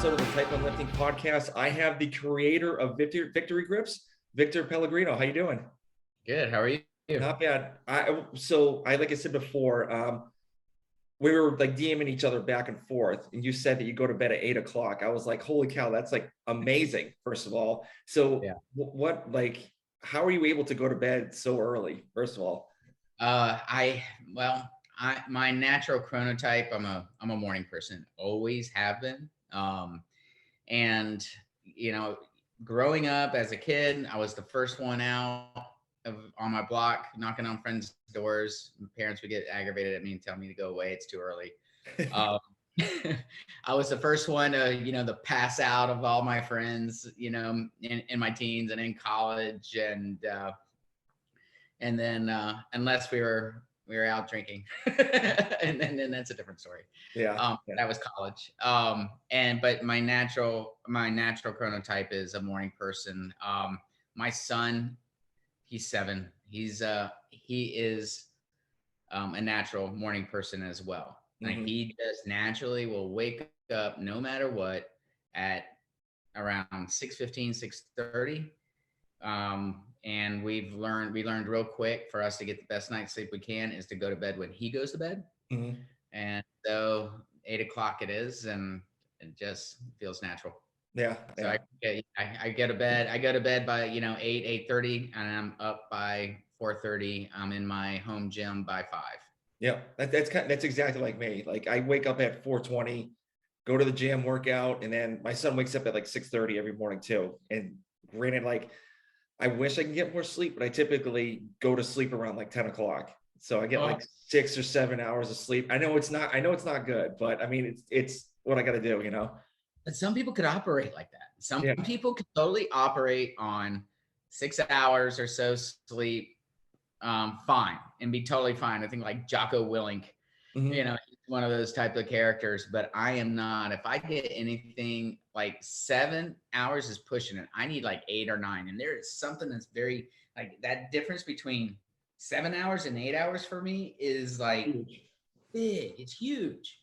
episode of the Type 1 Lifting Podcast. I have the creator of Victory Grips, Victor Pellegrino. How you doing? Good. How are you? Not bad. Like I said before, we were like DMing each other back and forth, and you said that you go to bed at 8 o'clock. I was like, holy cow, that's like amazing, first of all. So Yeah. how are you able to go to bed so early, first of all? My natural chronotype, I'm a morning person, always have been. And you know, growing up as a kid, I was the first one out on my block, knocking on friends' doors. My parents would get aggravated at me and tell me to go away. It's too early. Um, I was the first one to pass out of all my friends, in my teens and in college, and then unless we were out drinking, and then that's a different story. Yeah. That was college. But my natural chronotype is a morning person. My son, he's 7. He is a natural morning person as well. Like Mm-hmm. he just naturally will wake up no matter what at around 6:15, 6:30. And we learned real quick, for us to get the best night's sleep we can is to go to bed when he goes to bed. Mm-hmm. And so 8 o'clock it is, and it just feels natural. Yeah. So Yeah. I go to bed. I go to bed by 8:30, and I'm up by 4:30. I'm in my home gym by 5. Yeah. That's exactly like me. Like I wake up at 4:20, go to the gym, work out, and then my son wakes up at like 6:30 every morning too. And granted, like I wish I can get more sleep, but I typically go to sleep around like 10 o'clock. So I get Oh, like 6 or 7 hours of sleep. I know it's not good, but I mean, it's what I got to do. but some people could operate like that. Some Yeah. people could totally operate on 6 hours or so sleep, fine, and be totally fine. I think like Jocko Willink, Mm-hmm. he's one of those type of characters, but I am not. If I get anything like 7 hours is pushing it. I need like 8 or 9. And there is something that's very like that difference between 7 hours and 8 hours for me is like Huge. big. It's huge.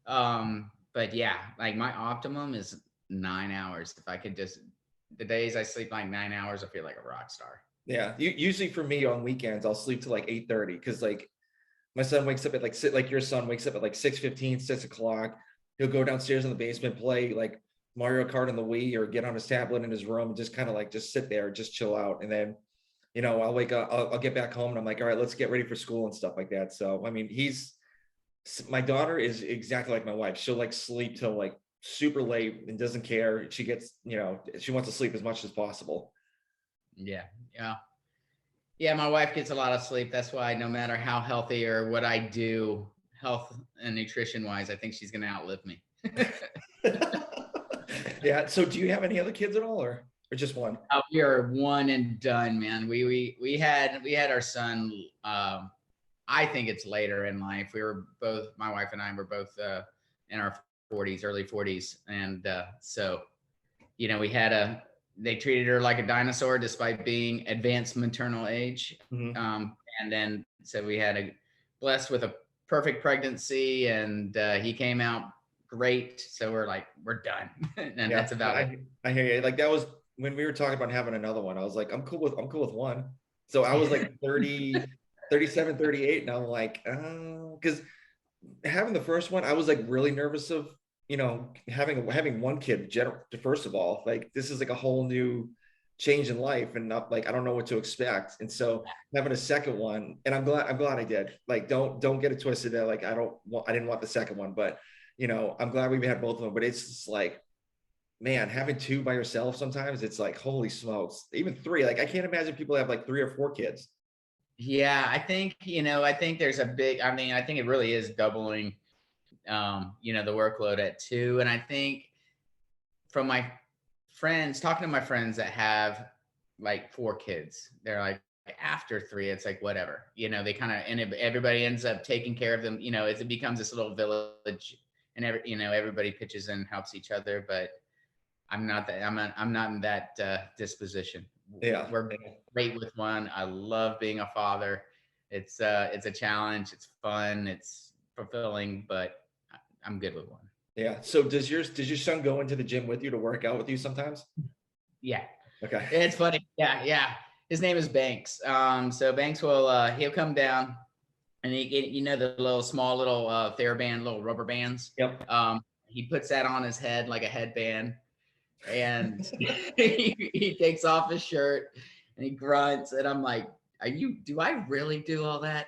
But yeah, like my optimum is 9 hours. If I could just the days I sleep like 9 hours, I feel like a rock star. Yeah. Usually for me on weekends, I'll sleep till like 8:30 because like my son wakes up at like your son wakes up at like 6:15, 6 o'clock. He'll go downstairs in the basement, play like Mario Kart on the Wii or get on his tablet in his room and just kind of like just sit there, just chill out. And then, I'll wake up, I'll get back home and I'm like, all right, let's get ready for school and stuff like that. So, I mean, my daughter is exactly like my wife. She'll like sleep till like super late and doesn't care. She gets, she wants to sleep as much as possible. Yeah. Yeah. Yeah, my wife gets a lot of sleep. That's why no matter how healthy or what I do, health and nutrition wise, I think she's going to outlive me. Yeah. So do you have any other kids at all or just one? We are one and done, man. We had our son. I think it's later in life. We were both, my wife and I were both in our 40s, early 40s, and so we had they treated her like a dinosaur despite being advanced maternal age. Mm-hmm. And then so we had blessed with a perfect pregnancy, and he came out great. So we're like, we're done. And Yeah, that's about it. I hear you. Like that was when we were talking about having another one. I was like, I'm cool with one. So I was like 30, 37, 38, and I'm like, because having the first one, I was like really nervous of, having one kid. First of all, like this is like a whole new change in life, and not like I don't know what to expect. And so having a second one, and I'm glad I did. Like don't get it twisted that like I didn't want the second one, but I'm glad we had both of them. But it's just like, man, having two by yourself sometimes it's like holy smokes. Even three, like I can't imagine people have like 3 or 4 kids. Yeah, I think there's I think it really is doubling, the workload at 2. And I think from my friends, talking to my friends that have like 4 kids, they're like, after 3, it's like, whatever, they kind of, and everybody ends up taking care of them, as it becomes this little village, and everybody pitches in and helps each other. But I'm not in that disposition. Yeah. We're great with one. I love being a father. It's a challenge. It's fun. It's fulfilling, but I'm good with one. Yeah. So does your son go into the gym with you to work out with you sometimes? Yeah. Okay. It's funny. Yeah, yeah. His name is Banks. So Banks will he'll come down and you know the little small little TheraBand, little rubber bands. Yep. He puts that on his head like a headband, and he takes off his shirt and he grunts, and I'm like, "Are you? Do I really do all that?"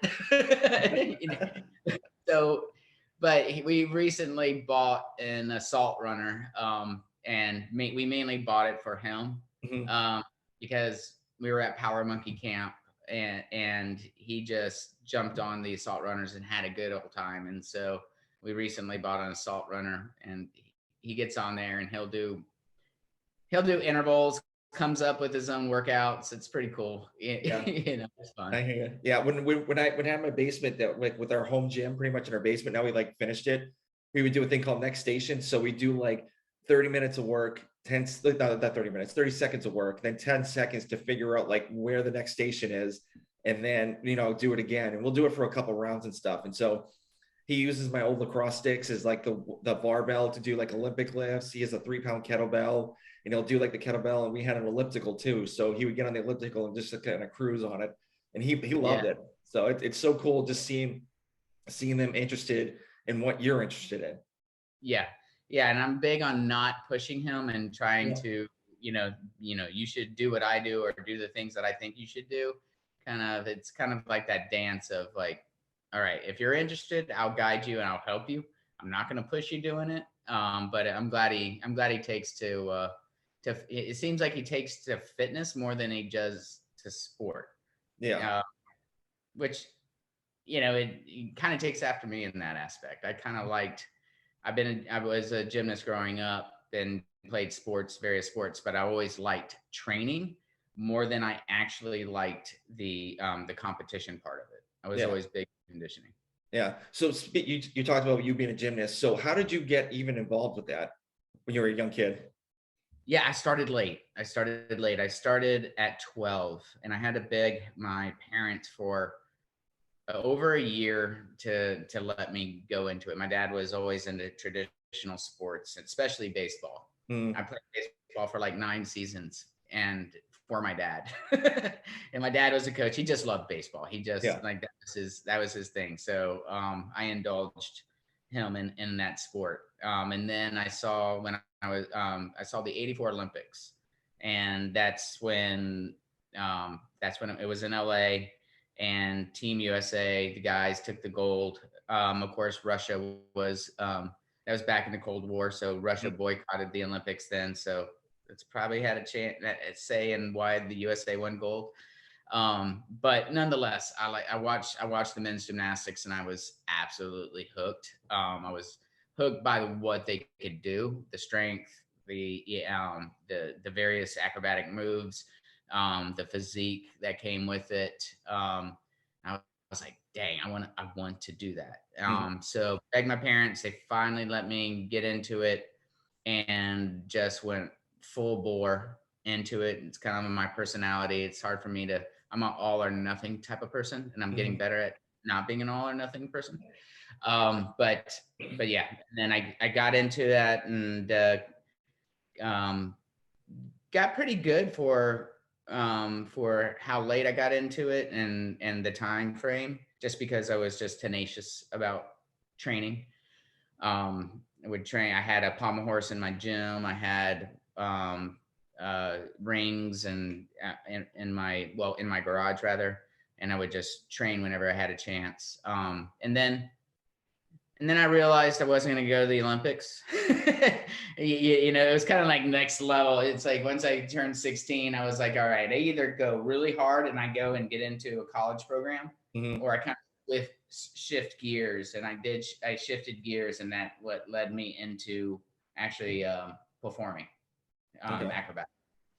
You know? So, but we recently bought an assault runner, and we mainly bought it for him, Mhm. um, because we were at Power Monkey Camp, and he just jumped on the assault runners and had a good old time, and so we recently bought an assault runner, and he gets on there and he'll do intervals, comes up with his own workouts. It's pretty cool. Yeah. It's fun. I hear you. Yeah, when I had my basement, that like with our home gym pretty much in our basement, now we like finished it. We would do a thing called next station. So we do like 30 minutes of work, 10 not 30 minutes, 30 seconds of work, then 10 seconds to figure out like where the next station is, and then do it again. And we'll do it for a couple rounds and stuff. And so he uses my old lacrosse sticks as like the barbell to do like Olympic lifts. He has a 3 pound kettlebell, and he'll do like the kettlebell. And we had an elliptical too. So he would get on the elliptical and just kind of cruise on it. And he loved Yeah. it. So it's so cool just seeing them interested in what you're interested in. Yeah. Yeah. And I'm big on not pushing him and trying Yeah. to, you should do what I do or do the things that I think you should do. It's kind of like that dance of like, all right, if you're interested, I'll guide you and I'll help you. I'm not going to push you doing it. But I'm glad he takes it seems like he takes to fitness more than he does to sport. Yeah. Uh, which it kind of takes after me in that aspect. I was a gymnast growing up and played various sports, but I always liked training more than I actually liked the competition part of it. I was Yeah. always big conditioning. Yeah. So you talked about you being a gymnast. So how did you get even involved with that when you were a young kid? Yeah, I started late. I started at 12, and I had to beg my parents for over a year to let me go into it. My dad was always into traditional sports, especially baseball. I Mm, played baseball for like 9 seasons, and for my dad, and my dad was a coach. He just loved baseball. He yeah. just like that was his thing. So I indulged him in that sport. And then I saw the '84 Olympics, and that's when it was in LA, and Team USA, the guys took the gold. Of course, Russia was that was back in the Cold War, so Russia Mm, boycotted the Olympics then. So it's probably had a chance say in why the USA won gold. But nonetheless, I watched the men's gymnastics, and I was absolutely hooked. I was hooked by what they could do, the strength, the various acrobatic moves, the physique that came with it. I was like, dang, I want to do that. mm. So begged my parents, they finally let me get into it, and just went full bore into it. It's kind of in my personality. It's hard for me to. I'm an all or nothing type of person, and I'm getting Mhm. better at not being an all or nothing person. But yeah, and then I got into that, and um, got pretty good for how late I got into it, and the time frame, just because I was just tenacious about training. I would train. I had a pommel horse in my gym. I had rings and in my garage rather, and I would just train whenever I had a chance. And then I realized I wasn't going to go to the Olympics. It was kind of like next level. It's like once I turned 16, I was like, all right, I either go really hard and I go and get into a college program, Mhm. or I kind of shift gears. And I shifted gears, and that what led me into actually performing Okay. acrobat.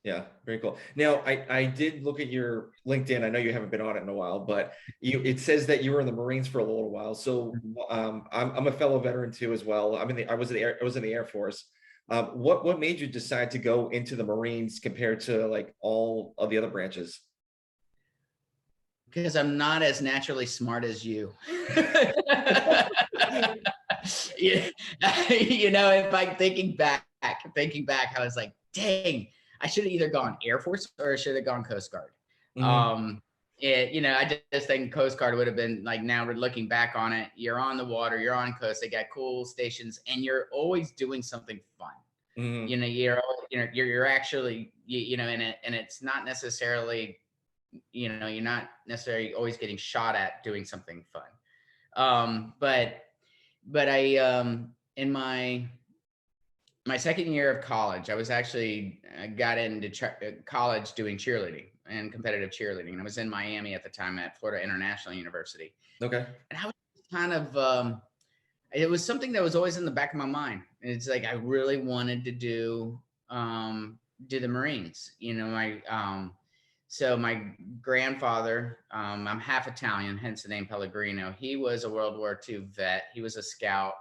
Yeah, very cool. Now, I did look at your LinkedIn. I know you haven't been on it in a while, but it says that you were in the Marines for a little while. So I'm a fellow veteran too as well. I was in the Air Force. What made you decide to go into the Marines compared to like all of the other branches? Because I'm not as naturally smart as you. Yeah. You know, if I'm thinking back, I was like, dang, I should have either gone Air Force or I should have gone Coast Guard. You know, I just think Coast Guard would have been like, now we're looking back on it, you're on the water, you're on coast, they got cool stations, and you're always doing something fun. You know, you're actually, you know, and it's not necessarily, you know, you're not necessarily always getting shot at doing something fun. But in my second year of college, I was actually got into college doing cheerleading and competitive cheerleading. And I was in Miami at the time at Florida International University. Okay. And I was kind of, it was something that was always in the back of my mind. It's like, I really wanted to do the Marines, you know, so my grandfather, I'm half Italian, hence the name Pellegrino. He was a World War II vet. He was a scout,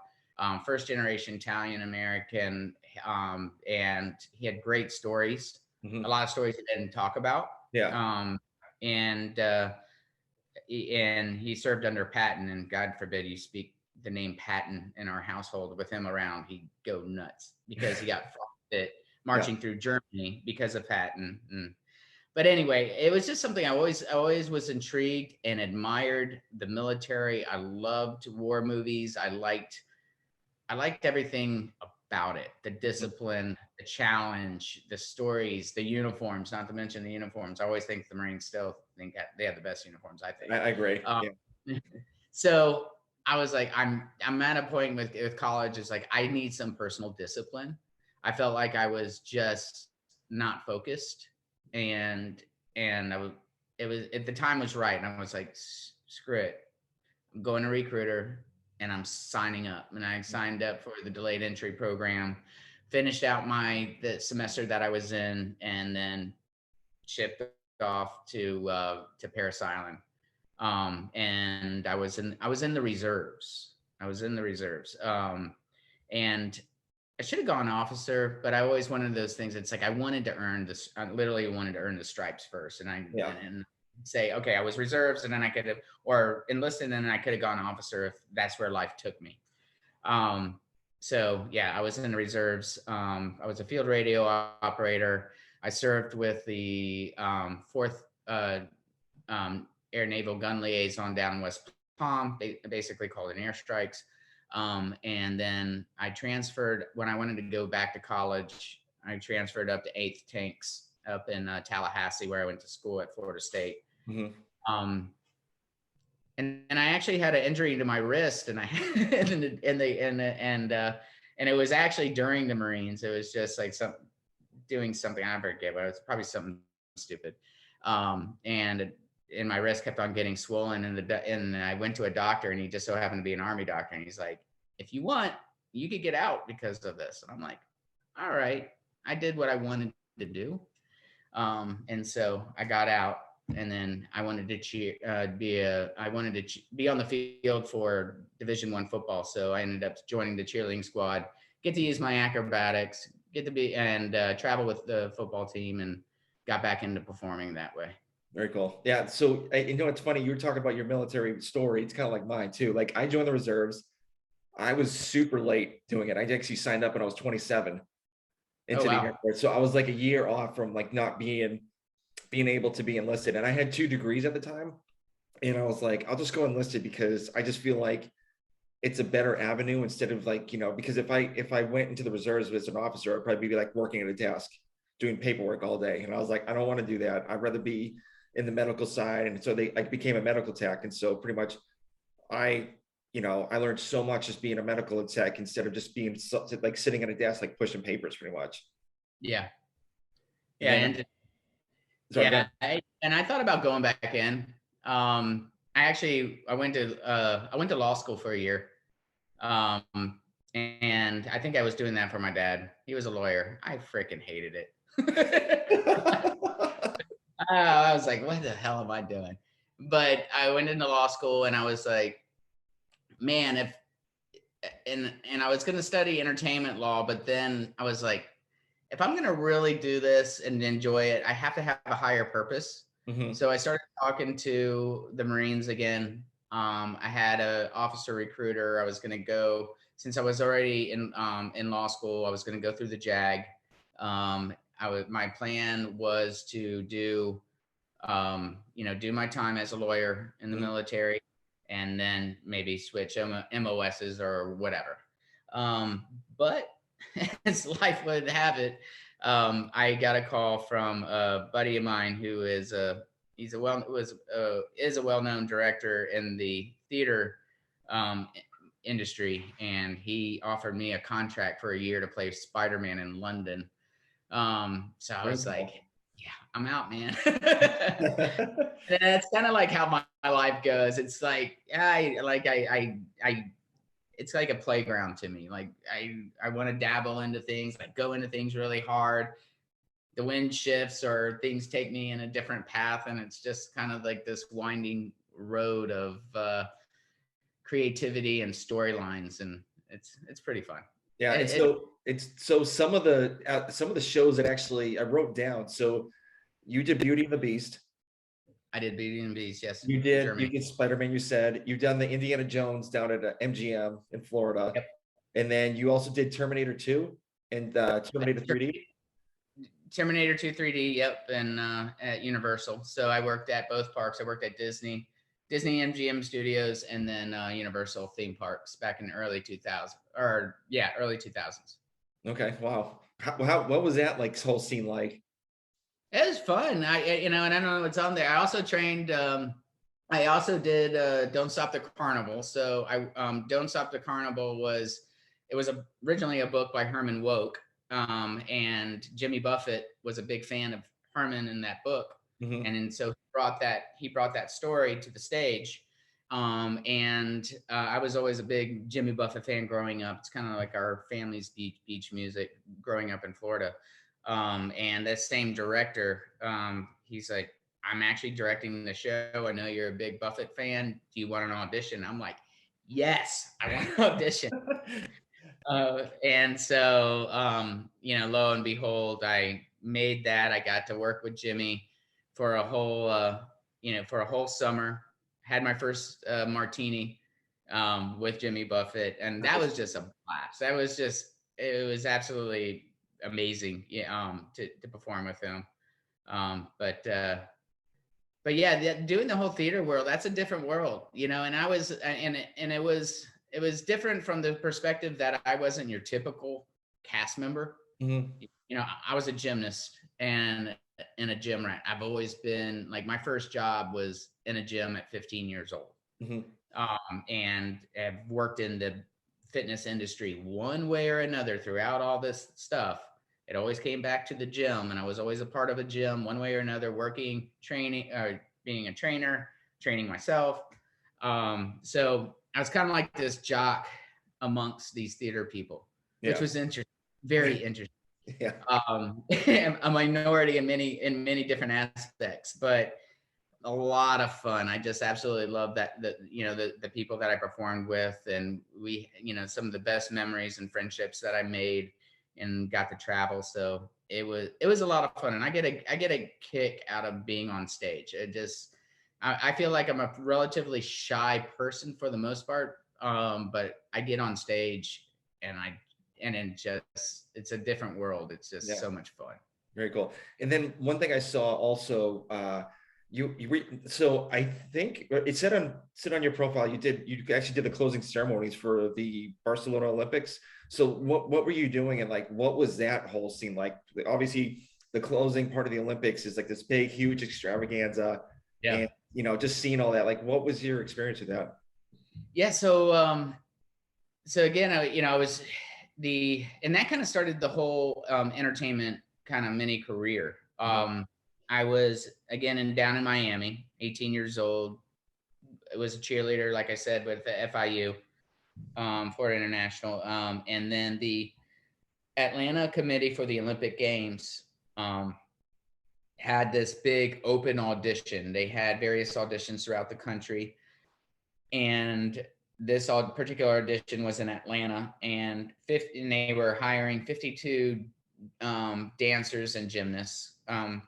first generation Italian American, and he had great stories. A lot of stories he didn't talk about. Yeah. And he served under Patton, and God forbid you speak the name Patton in our household with him around, he'd go nuts because he got it marching through Germany because of Patton. But anyway, it was just something I always was intrigued and admired the military. I loved war movies. I liked everything about it, the discipline, the challenge, the stories, the uniforms, not to mention the uniforms. I always think the Marines still think they have the best uniforms, I think. I agree. So I was like, I'm at a point with college. It's like, I need some personal discipline. I felt like I was just not focused, and it was at the time was right. And I was like, screw it. I'm going to Recruiter and I'm signing up. And I signed up for the delayed entry program, finished out the semester that I was in, and then shipped off to Parris Island. And I was in the reserves. And I should have gone officer, but I always wanted those things. It's like, I literally wanted to earn the stripes first. And and say, okay, I was reserves, and then I could have, or enlisted, and then I could have gone officer if that's where life took me. So yeah, I was in the reserves. I was a field radio operator. I served with the 4th Air Naval Gun Liaison down in West Palm, basically called an airstrikes. And then I transferred when I wanted to go back to college. I transferred up to 8th Tanks up in Tallahassee, where I went to school at Florida State. And I actually had an injury to my wrist, and I and it was actually during the Marines. It was just like doing something, I forget, but it was probably something stupid. And my wrist kept on getting swollen, and I went to a doctor, and he just so happened to be an Army doctor, and he's like, if you want, you could get out because of this. And I'm like, all right, I did what I wanted to do. And so I got out, and then I wanted to be on the field for Division I football. So I ended up joining the cheerleading squad, get to use my acrobatics, get to be and travel with the football team, and got back into performing that way. Very cool. Yeah. So, you know, it's funny. You were talking about your military story. It's kind of like mine too. Like, I joined the reserves. I was super late doing it. I actually signed up when I was 27 into the Air Force. So I was like a year off from like not being able to be enlisted. And I had 2 degrees at the time. And I was like, I'll just go enlisted because I just feel like it's a better avenue instead of like, you know, because if I went into the reserves as an officer, I'd probably be like working at a desk doing paperwork all day. And I was like, I don't want to do that. I'd rather be in the medical side. And so I became a medical tech. And so pretty much I learned so much just being a medical tech instead of just being like sitting at a desk, like pushing papers pretty much. Yeah. And I thought about going back in. I went to law school for a year. And I think I was doing that for my dad. He was a lawyer. I freaking hated it. I was like, what the hell am I doing? But I went into law school, and I was like, man, and I was going to study entertainment law, but then I was like, if I'm going to really do this and enjoy it, I have to have a higher purpose. Mm-hmm. So I started talking to the Marines again. I had a officer recruiter. I was going to go, since I was already in law school, I was going to go through the JAG. My plan was to do, do my time as a lawyer in the military, and then maybe switch MOSs or whatever. But as life would have it, I got a call from a buddy of mine who is a well-known director in the theater industry, and he offered me a contract for a year to play Spider-Man in London. So I was like, yeah, I'm out, man. And it's kind of like how my life goes. It's like it's like a playground to me. Like I want to dabble into things, like go into things really hard. The wind shifts or things take me in a different path, and it's just kind of like this winding road of creativity and storylines, and it's pretty fun. Yeah, and so some of the shows that actually I wrote down. So you did Beauty and the Beast. I did Beauty and the Beast, yes. You did Spider-Man. You said you've done the Indiana Jones down at MGM in Florida, Yep. And then you also did Terminator 2 and Terminator 3D. Terminator 2 3D, yep, and at Universal. So I worked at both parks. I worked at Disney MGM Studios, and then Universal theme parks back in early 2000s. Okay, wow. What was that like whole scene like? It was fun. And I don't know what's on there. I also trained. I also did Don't Stop the Carnival. So Don't Stop the Carnival was originally a book by Herman Wouk, and Jimmy Buffett was a big fan of Herman in that book, and so he brought that story to the stage. I was always a big Jimmy Buffett fan growing up. It's kind of like our family's beach music growing up in Florida. And that same director, he's like, I'm actually directing the show. I know you're a big Buffett fan. Do you want an audition? I'm like, yes, I want an audition. And so, lo and behold, I made that. I got to work with Jimmy for a whole summer. Had my first martini with Jimmy Buffett, and that was just a blast. It was absolutely amazing, to perform with him. But yeah, doing the whole theater world, that's a different world, and it was different from the perspective that I wasn't your typical cast member. I was a gymnast and in a gym rat. I've always been like, my first job was in a gym at 15 years old. And have worked in the fitness industry one way or another throughout all this stuff. It always came back to the gym, and I was always a part of a gym one way or another, working, training, being a trainer, training myself. So I was kind of like this jock amongst these theater people, which was interesting, very interesting. Yeah. A minority in many different aspects, but a lot of fun. I just absolutely love the people that I performed with, and we, some of the best memories and friendships that I made and got to travel. So it was a lot of fun, and I get a kick out of being on stage. I feel like I'm a relatively shy person for the most part, but I get on stage and it's a different world. It's just so much fun. Very cool. And then one thing I saw also, so I think it said on your profile, you actually did the closing ceremonies for the Barcelona Olympics. So what were you doing, and like what was that whole scene like? Obviously, the closing part of the Olympics is like this big, huge extravaganza. Yeah. And just seeing all that, like what was your experience with that? Yeah. So again, I was and that kind of started the whole entertainment kind of mini career. I was again down in Miami, 18 years old. I was a cheerleader, like I said, with the FIU, Florida International, and then the Atlanta Committee for the Olympic Games had this big open audition. They had various auditions throughout the country, and this particular audition was in Atlanta, and they were hiring 52 dancers and gymnasts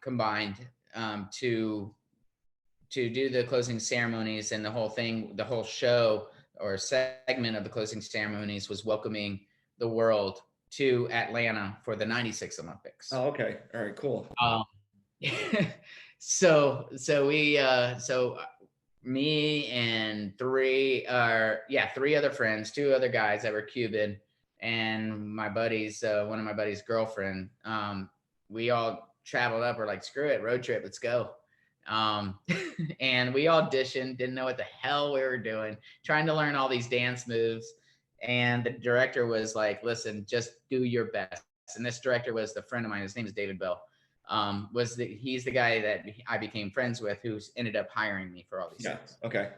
combined to do the closing ceremonies, and the whole thing, the whole show or segment of the closing ceremonies was welcoming the world to Atlanta for the 96 Olympics. Oh, okay. All right, cool. Um, so me and three other friends, two other guys that were Cuban, and my buddies, one of my buddies' girlfriend, we all traveled up. We're like, screw it, road trip, let's go. Um, and we auditioned, didn't know what the hell we were doing, trying to learn all these dance moves. And the director was like, listen, just do your best. And this director was the friend of mine. His name is David Bell. He's the guy that I became friends with, who's ended up hiring me for all these things. Okay.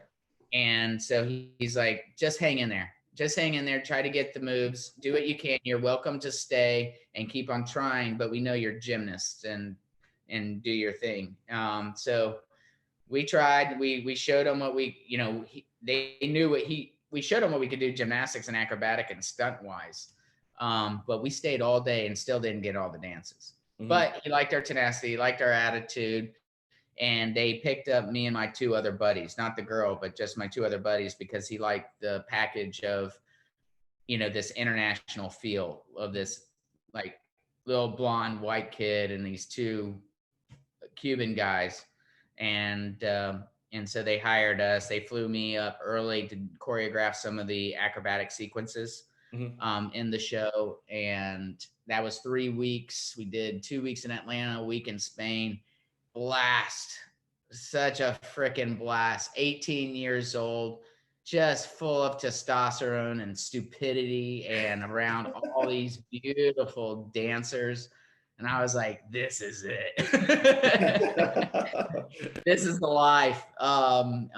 And so he's like, just hang in there. Just hang in there. Try to get the moves. Do what you can. You're welcome to stay and keep on trying, but we know you're gymnasts and do your thing. So we tried. We showed them what we, they knew what we showed them what we could do, gymnastics and acrobatic and stunt wise. But we stayed all day and still didn't get all the dances. Mm-hmm. But he liked our tenacity, he liked our attitude. And they picked up me and my two other buddies, not the girl, but just my two other buddies, because he liked the package of, this international feel of this like little blonde white kid and these two Cuban guys. And so they hired us. They flew me up early to choreograph some of the acrobatic sequences in the show. And that was 3 weeks. We did 2 weeks in Atlanta, a week in Spain. Blast. Such a freaking blast. 18 years old, just full of testosterone and stupidity and around all these beautiful dancers. And I was like, this is it. This is the life. But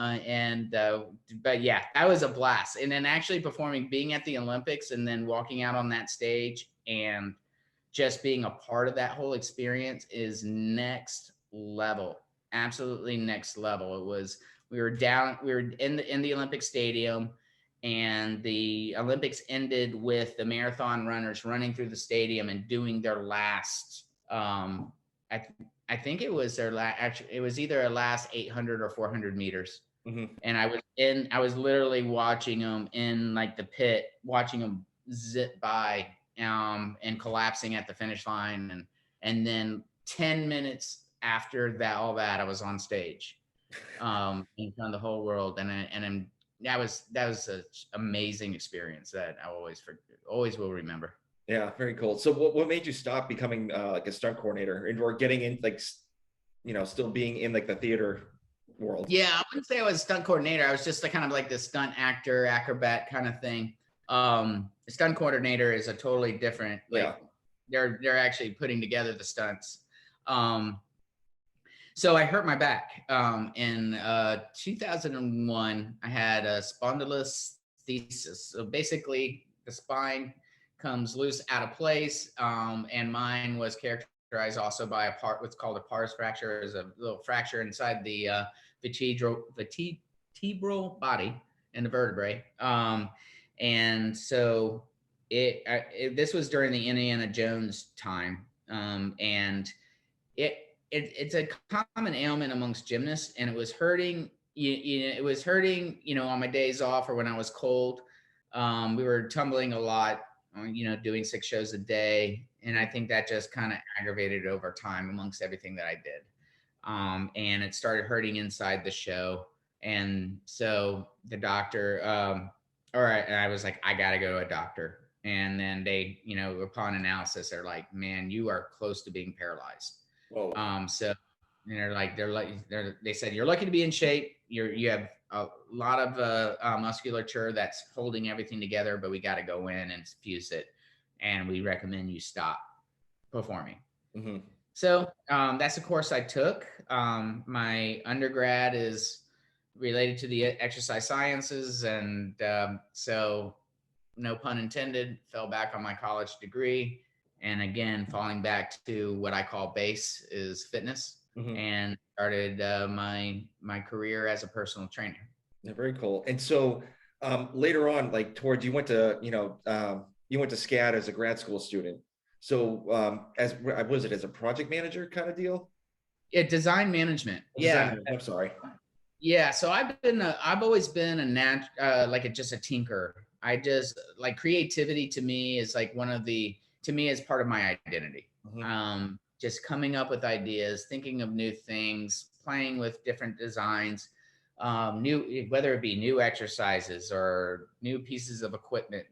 yeah, that was a blast. And then actually performing, being at the Olympics and then walking out on that stage and just being a part of that whole experience is next level. Absolutely next level. We were in the Olympic Stadium, and the Olympics ended with the marathon runners running through the stadium and doing their last, I think it was their last, actually, it was either a last 800 or 400 meters. Mm-hmm. And I was literally watching them in like the pit, watching them zip by, and collapsing at the finish line. And then 10 minutes after that, I was on stage, in front of the whole world. And that was an amazing experience that I always will remember. Yeah, very cool. So what made you stop becoming like a stunt coordinator or getting in, like, still being in like the theater world? Yeah, I wouldn't say I was a stunt coordinator. I was just kind of like the stunt actor, acrobat kind of thing. Stunt coordinator is a totally different, like, they're actually putting together the stunts. So I hurt my back. In 2001, I had a spondylolisthesis. So basically the spine comes loose out of place. And mine was characterized also by what's called a pars fracture, is a little fracture inside the vertebral body in the vertebrae. And so this was during the Indiana Jones time. And it's a common ailment amongst gymnasts, and it was hurting. It was hurting, on my days off or when I was cold. We were tumbling a lot, doing 6 shows a day. And I think that just kind of aggravated over time amongst everything that I did. And it started hurting inside the show. And so the doctor, all right. And I was like, I got to go to a doctor. And then they, upon analysis, they're like, man, you are close to being paralyzed. Whoa. So they said, you're lucky to be in shape. You have a lot of musculature that's holding everything together, but we got to go in and fuse it. And we recommend you stop performing. Mm-hmm. So that's the course I took. My undergrad is related to the exercise sciences. And so, no pun intended, fell back on my college degree. And again, falling back to what I call base is fitness, and started my career as a personal trainer. Yeah, very cool. And so later on, like towards, you went to SCAD as a grad school student. So as a project manager kind of deal? Yeah, design management. I'm sorry. Yeah, so I've always been just a tinker. I just like creativity to me is like to me is part of my identity. Mhm. Just coming up with ideas, thinking of new things, playing with different designs, whether it be new exercises or new pieces of equipment,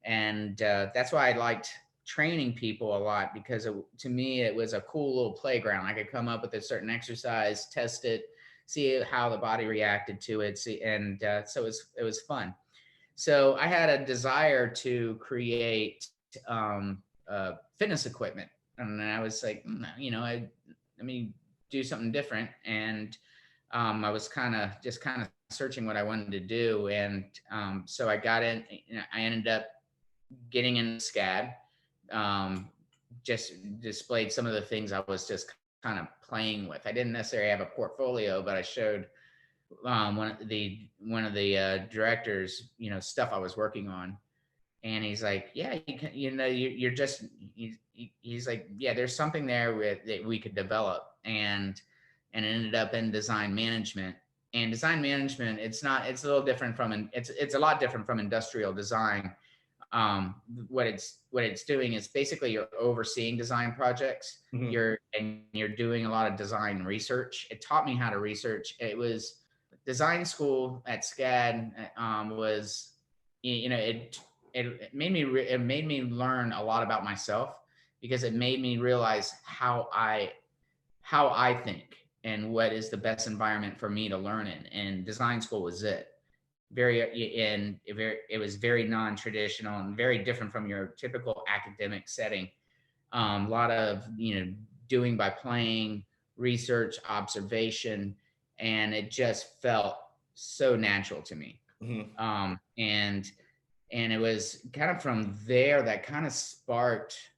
and that's why I liked training people a lot because to me it was a cool little playground. I could come up with a certain exercise, test it, see how the body reacted to it. So it was fun. So I had a desire to create fitness equipment, and I was like, let me do something different. And I was kind of searching what I wanted to do, and so I got in. I ended up getting in SCAD. Um, just displayed some of the things I was just kind of playing with. I didn't necessarily have a portfolio, but I showed one of the directors, stuff I was working on, and he's like, "Yeah, you're just." He's like, "Yeah, there's something there that we could develop," and it ended up in design management. And design management, it's a little different it's a lot different from industrial design. What it's doing is basically you're overseeing design projects. Mhm. You're doing a lot of design research. It taught me how to research. It was design school at SCAD. Was it made me learn a lot about myself because it made me realize how I think and what is the best environment for me to learn in. And design school was it. It was very non-traditional and very different from your typical academic setting. A lot of doing by playing, research, observation, and it just felt so natural to me. Mhm. And it was kind of from there that kind of sparked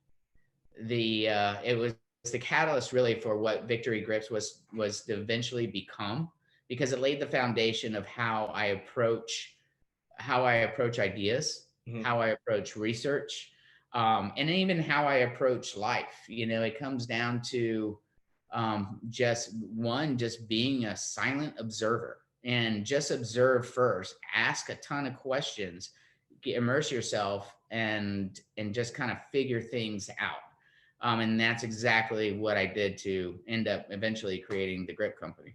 it was the catalyst really for what Victory Grips was to eventually become, because it laid the foundation of how I approach ideas, Mhm. how I approach research, and even how I approach life. It comes down to just being a silent observer and just observe first, ask a ton of questions, immerse yourself, and just kind of figure things out. And that's exactly what I did to end up eventually creating the Grip Company.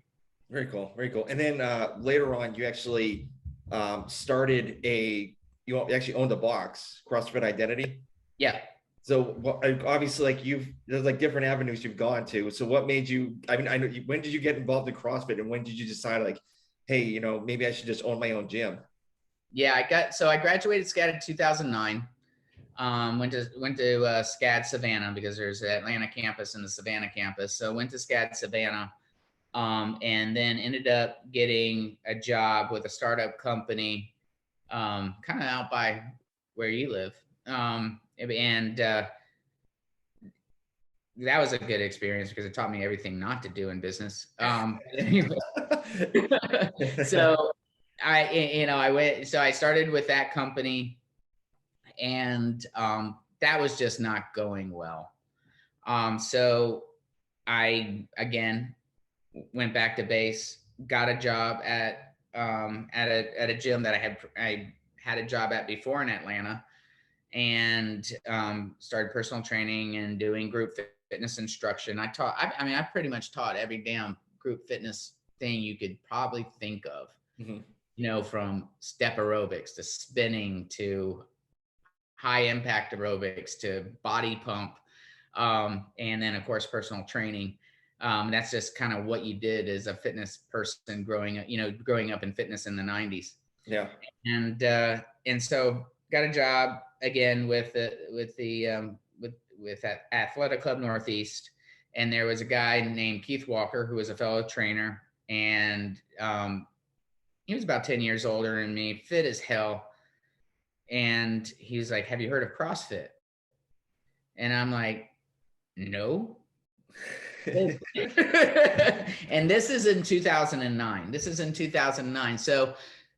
Very cool. Very cool. And then later on, you actually you actually owned a box, CrossFit Identity. Yeah. So obviously, like there's like different avenues you've gone to. So what made you, I mean, I know when did you get involved in CrossFit, and when did you decide like, hey, maybe I should just own my own gym? Yeah, I graduated SCAD in 2009. Went to SCAD Savannah because there's an Atlanta campus and the Savannah campus. So went to SCAD Savannah, and then ended up getting a job with a startup company, kind of out by where you live. And that was a good experience because it taught me everything not to do in business. So I started with that company, and that was just not going well. So I again went back to base, got a job at a gym that I had a job at before in Atlanta, and started personal training and doing group fitness instruction. I pretty much taught every damn group fitness thing you could probably think of, Mhm. from step aerobics to spinning to high impact aerobics to body pump, and then of course personal training. That's just kind of what you did as a fitness person growing up in fitness in the 90s. Yeah. And so got a job again with Athletic Club Northeast, and there was a guy named Keith Walker who was a fellow trainer, and he was about 10 years older than me, fit as hell. And he was like, "Have you heard of CrossFit?" And I'm like, "No." And this is in 2009. So,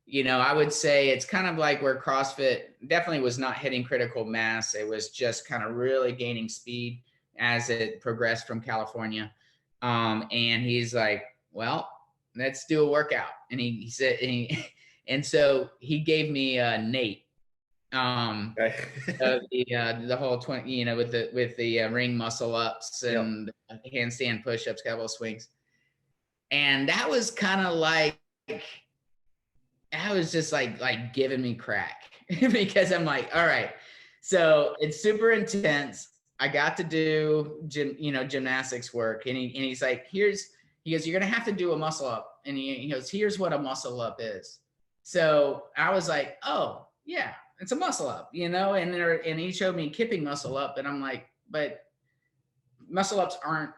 I would say it's kind of like where CrossFit definitely was not hitting critical mass. It was just kind of really gaining speed as it progressed from California. And he's like, "Well, let's do a workout. And he said, and so he gave me Nate. Okay. The whole 20, you know, with the ring muscle ups and handstand push-ups, kettlebell swings. And that was kind of like, that was just like giving me crack because I'm like, all right, so it's super intense. I got to do gymnastics work, and he's like, he goes, you're gonna have to do a muscle up, and he goes, here's what a muscle up is. So I was like, oh yeah, it's a muscle up, and he showed me kipping muscle up, and I'm like, but muscle ups aren't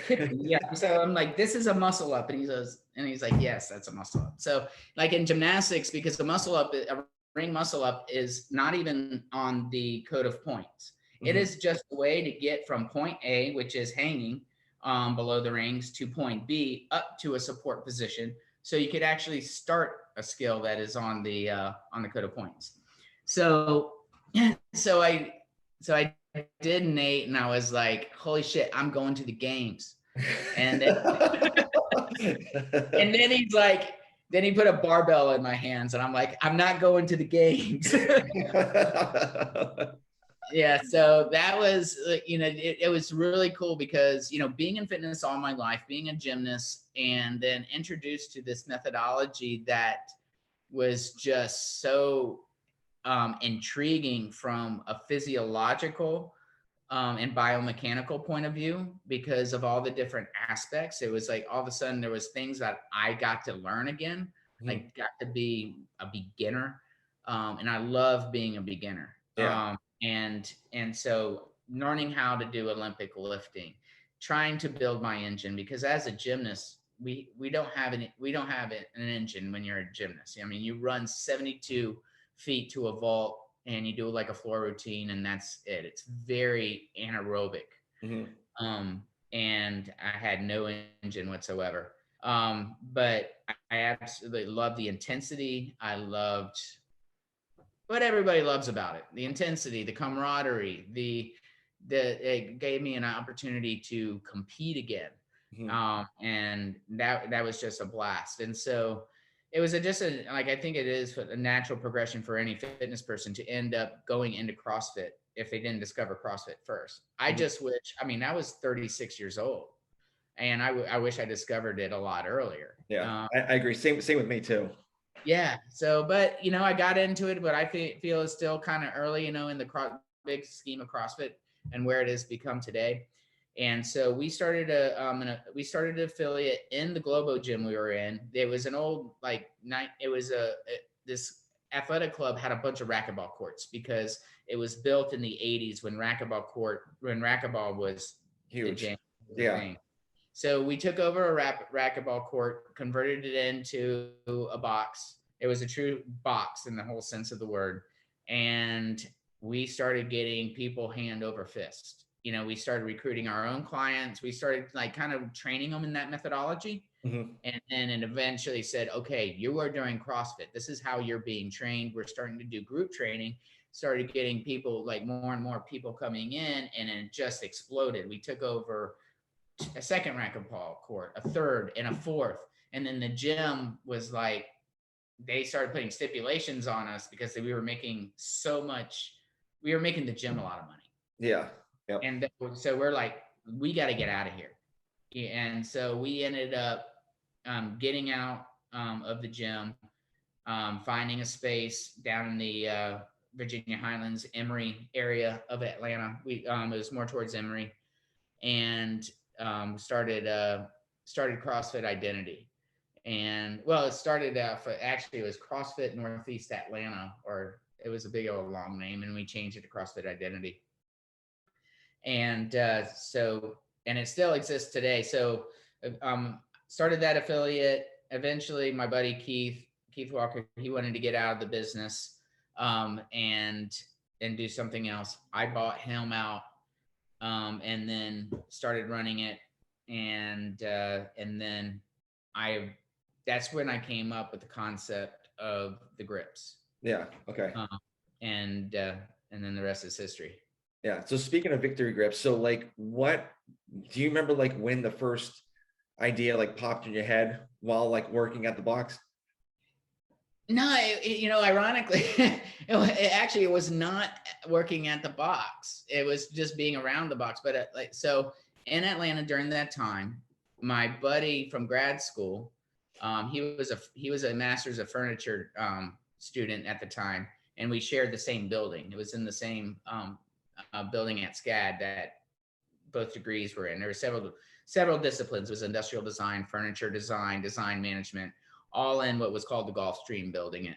kipping. Yeah. So I'm like, this is a muscle up. And he's like, yes, that's a muscle up. So like in gymnastics, because a ring muscle up is not even on the code of points. It is just a way to get from point A, which is hanging below the rings, to point B up to a support position. So you could actually start a skill that is on the code of points. So I did Nate, and I was like, holy shit, I'm going to the games. And then, and then he's like, then he put a barbell in my hands, and I'm like, I'm not going to the games. Yeah. So that was, it was really cool because, being in fitness all my life, being a gymnast, and then introduced to this methodology that was just so intriguing from a physiological and biomechanical point of view, because of all the different aspects. It was like all of a sudden there was things that I got to learn again. I got to be a beginner, and I love being a beginner. Yeah. And so learning how to do Olympic lifting, trying to build my engine, because as a gymnast, we don't have an engine when you're a gymnast. I mean, you run 72 feet to a vault, and you do like a floor routine, and that's it. It's very anaerobic. And I had no engine whatsoever. But I absolutely loved the intensity. I loved what everybody loves about it: the intensity, the camaraderie, it gave me an opportunity to compete again. And that was just a blast. And so it was I think it is a natural progression for any fitness person to end up going into CrossFit if they didn't discover CrossFit first. I just wish, I was 36 years old, and I wish I discovered it a lot earlier. Yeah, I agree. Same with me too. Yeah. So, but I got into it, but I feel it's still kind of early, in the big scheme of CrossFit and where it has become today. And so we started an affiliate in the Globo gym we were in. It was an old this athletic club had a bunch of racquetball courts, because it was built in the 80s when racquetball was huge. The thing. So we took over a racquetball court, converted it into a box. It was a true box in the whole sense of the word. And we started getting people hand over fist. We started recruiting our own clients. We started kind of training them in that methodology. And then it eventually said, okay, you are doing CrossFit. This is how you're being trained. We're starting to do group training, started getting people, more and more people coming in, and it just exploded. We took over a second racquetball court, a third, and a fourth. And then the gym was like, they started putting stipulations on us because we were making the gym a lot of money. Yeah. Yep. And so we're like, we got to get out of here. And so we ended up getting out of the gym, finding a space down in the Virginia Highlands, Emory area of Atlanta. It was more towards Emory, and started CrossFit Identity. And it started off, actually it was CrossFit Northeast Atlanta, or it was a big old long name, and we changed it to CrossFit Identity. And and it still exists today. So started that affiliate. Eventually my buddy Keith Walker, he wanted to get out of the business and do something else. I bought him out, and then started running it. And then that's when I came up with the concept of the grips. Yeah. Okay. And then the rest is history. Yeah. So speaking of victory grips, so what do you remember, when the first idea like popped in your head while like working at the box? No, ironically, it was not working at the box. It was just being around the box. But so in Atlanta during that time, my buddy from grad school, he was a master's of furniture student at the time, and we shared the same building. It was in the same building at SCAD that both degrees were in. There were several disciplines. It was industrial design, furniture design, design management, all in what was called the Gulfstream building at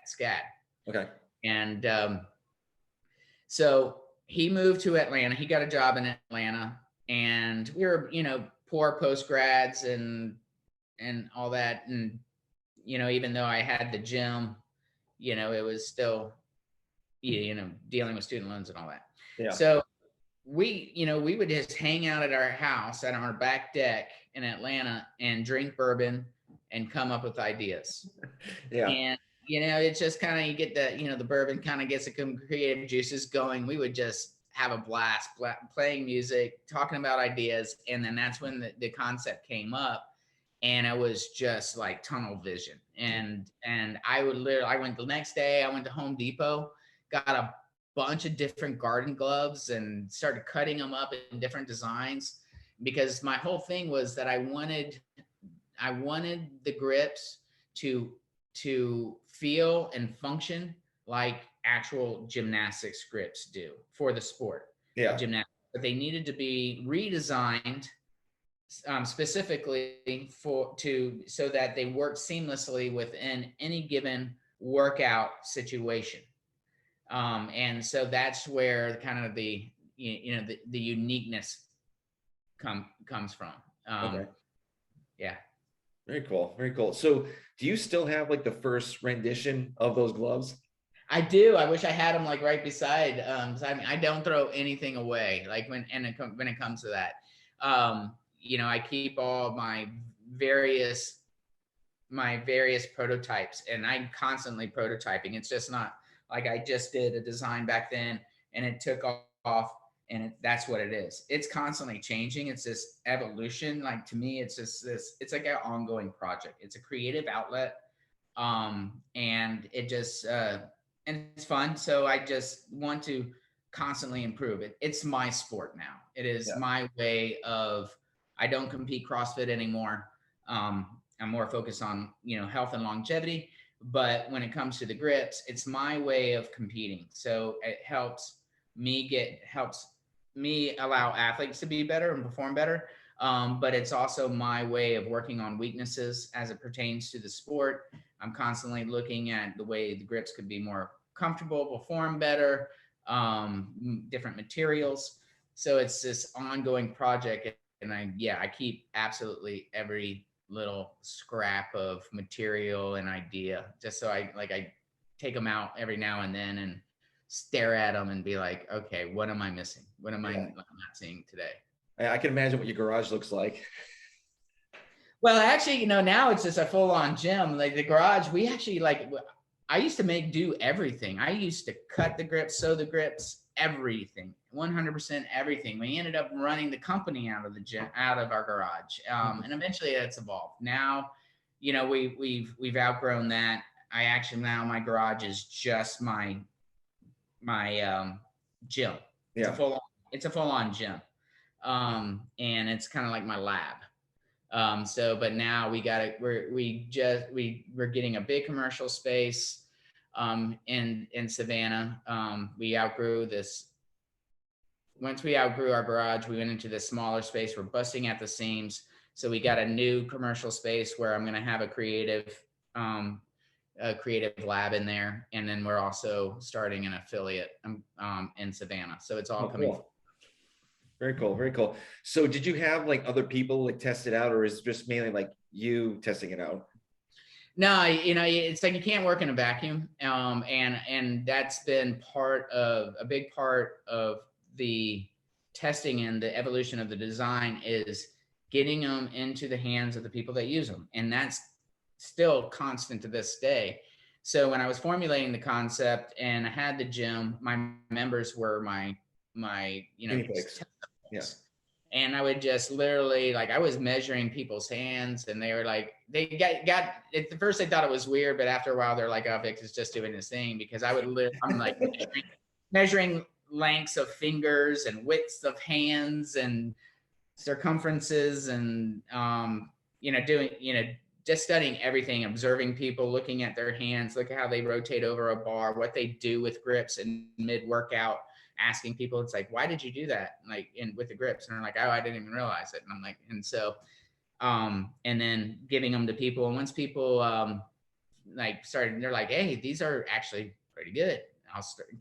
SCAD. Okay. And so he moved to Atlanta. He got a job in Atlanta, and we were, poor post grads and all that. And even though I had the gym, it was still, dealing with student loans and all that. Yeah. So we would just hang out at our house at our back deck in Atlanta and drink bourbon and come up with ideas. Yeah. And it's just kind of, you get the bourbon kind of gets the creative juices going. We would just have a blast playing music, talking about ideas. And then that's when the concept came up, and it was just like tunnel vision. And I went the next day, I went to Home Depot, got a bunch of different garden gloves and started cutting them up in different designs, because my whole thing was that I wanted the grips to feel and function like actual gymnastics grips do for the sport. Yeah. Gymnastics, but they needed to be redesigned specifically so that they work seamlessly within any given workout situation. And so that's where kind of the uniqueness comes from. Okay. Yeah. Very cool. Very cool. So do you still have like the first rendition of those gloves? I do. I wish I had them like right beside. I don't throw anything away. Like when it comes to that, I keep all my various prototypes, and I'm constantly prototyping. It's just not like I just did a design back then and it took off and that's what it is. It's constantly changing. It's this evolution. Like, to me, it's just it's like an ongoing project. It's a creative outlet. And it just, and it's fun. So I just want to constantly improve it. It's my sport now. It is my way of, I don't compete CrossFit anymore. I'm more focused on, health and longevity. But when it comes to the grips, it's my way of competing. So it helps me allow athletes to be better and perform better. But it's also my way of working on weaknesses as it pertains to the sport. I'm constantly looking at the way the grips could be more comfortable, perform better, different materials. So it's this ongoing project. And I keep absolutely every little scrap of material and idea, just so I take them out every now and then and stare at them and be like, okay, what am I missing? What am I not seeing today? I can imagine what your garage looks like. Well, actually, now it's just a full-on gym. Like the garage, we actually I used to do everything. I used to cut the grips, sew the grips, everything, 100% everything. We ended up running the company out of the gym, out of our garage, and eventually that's evolved. Now, we've outgrown that. Now my garage is just my gym. It's a full-on gym, and it's kind of like my lab. But now we're getting a big commercial space in Savannah. We outgrew this. Once we outgrew our garage, we went into this smaller space. We're busting at the seams. So we got a new commercial space where I'm going to have a creative lab in there. And then we're also starting an affiliate in Savannah. So it's all coming. Cool. Very cool. Very cool. So did you have like other people like test it out, or is it just mainly like you testing it out? No, it's like you can't work in a vacuum. And that's been a big part of the testing and the evolution of the design is getting them into the hands of the people that use them. And that's still constant to this day. So when I was formulating the concept and I had the gym, my members were my And I would just literally, like, I was measuring people's hands, and they were like, they got at the first they thought it was weird, but after a while they're like, oh, Vic is just doing his thing, because I'm like measuring lengths of fingers and widths of hands and circumferences, and doing, just studying everything, observing people, looking at their hands, look at how they rotate over a bar, what they do with grips in mid workout, asking people, it's like, why did you do that? Like, in with the grips, and they're like, oh, I didn't even realize it. And I'm like, and so and then giving them to people, and once people like started, they're like, hey, these are actually pretty good,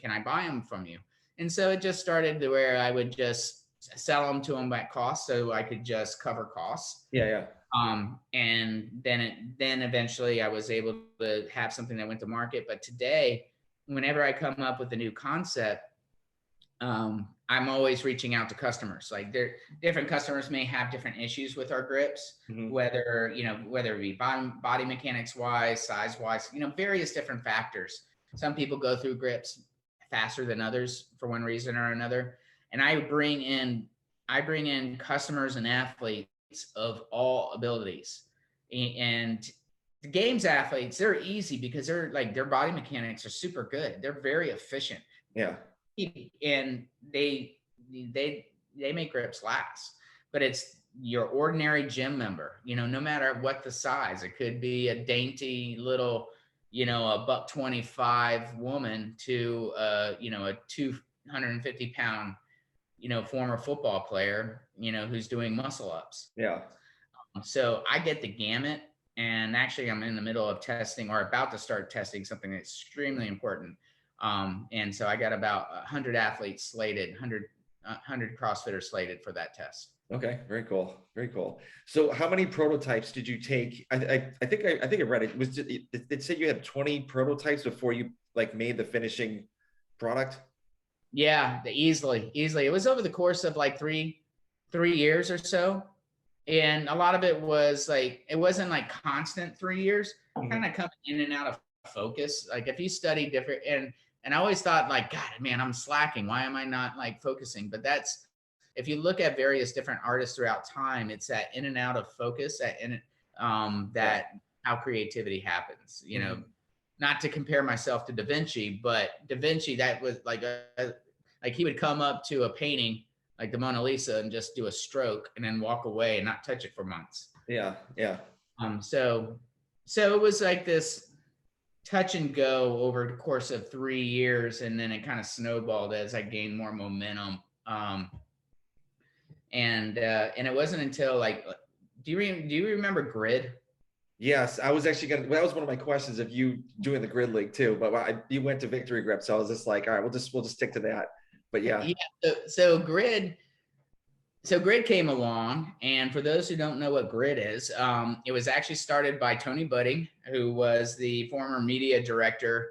can I buy them from you? And so it just started to where I would just sell them to them at cost, so I could just cover costs. Yeah. And then eventually I was able to have something that went to market. But today, whenever I come up with a new concept, I'm always reaching out to customers. Like, different customers may have different issues with our grips, whether it be body mechanics wise, size wise, various different factors. Some people go through grips faster than others for one reason or another. And I bring in customers and athletes of all abilities. And the games athletes, they're easy because they're like, their body mechanics are super good. They're very efficient. Yeah. And they make grips last. But it's your ordinary gym member, no matter what the size. It could be a dainty little, a $125 woman to a 250-pound, former football player, who's doing muscle ups. Yeah. So I get the gamut. And actually, I'm in the middle of testing, or about to start testing, something that's extremely important. And so I got about 100 athletes slated, 100 CrossFitters slated for that test. Okay, very cool, very cool. So, how many prototypes did you take? I think I read it. It said you had 20 prototypes before you like made the finishing product. Yeah, easily. It was over the course of like three years or so. And a lot of it was like, it wasn't like constant 3 years, kind of coming in and out of focus. Like, if you study different, and I always thought, like, God, man, I'm slacking. Why am I not like focusing? But that's, if you look at various different artists throughout time, it's that in and out of focus, how creativity happens, not to compare myself to Da Vinci, but Da Vinci, that was like like he would come up to a painting like the Mona Lisa and just do a stroke and then walk away and not touch it for months. Yeah. So it was like this touch and go over the course of 3 years, and then it kind of snowballed as I gained more momentum. And it wasn't until like, do you remember Grid? Yes, I was actually that was one of my questions of you doing the grid league too, but you went to Victory Grip, so I was just like, all right, we'll just stick to that. But yeah. So Grid came along, and for those who don't know what Grid is, it was actually started by Tony Budding, who was the former media director.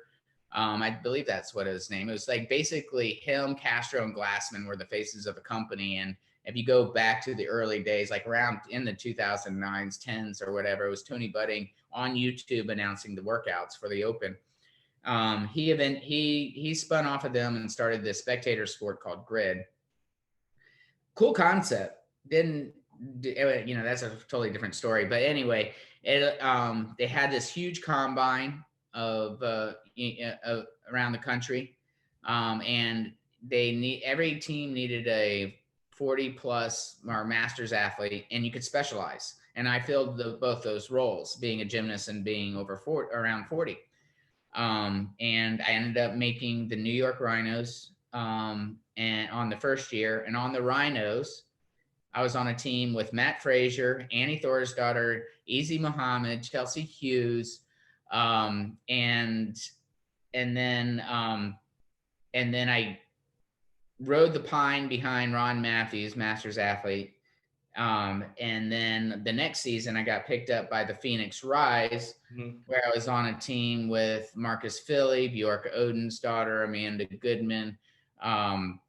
I believe that's what his name. It was like basically him, Castro, and Glassman were the faces of the company. And if you go back to the early days, like around in the 2009s, 10s or whatever, it was Tony Budding on YouTube announcing the workouts for the Open. He spun off of them and started this spectator sport called Grid. Cool concept. That's a totally different story. But anyway, they had this huge combine of around the country, and every team needed a 40 plus or master's athlete, and you could specialize. And I filled both those roles, being a gymnast and being around 40. And I ended up making the New York Rhinos and on the first year. And on the Rhinos, I was on a team with Matt Frazier, Annie Thorisdottir, Easy Muhammad, Chelsea Hughes, and then I rode the pine behind Ron Matthews, Masters athlete. And then the next season, I got picked up by the Phoenix Rise, where I was on a team with Marcus Philly, Bjork Odensdottir, Amanda Goodman,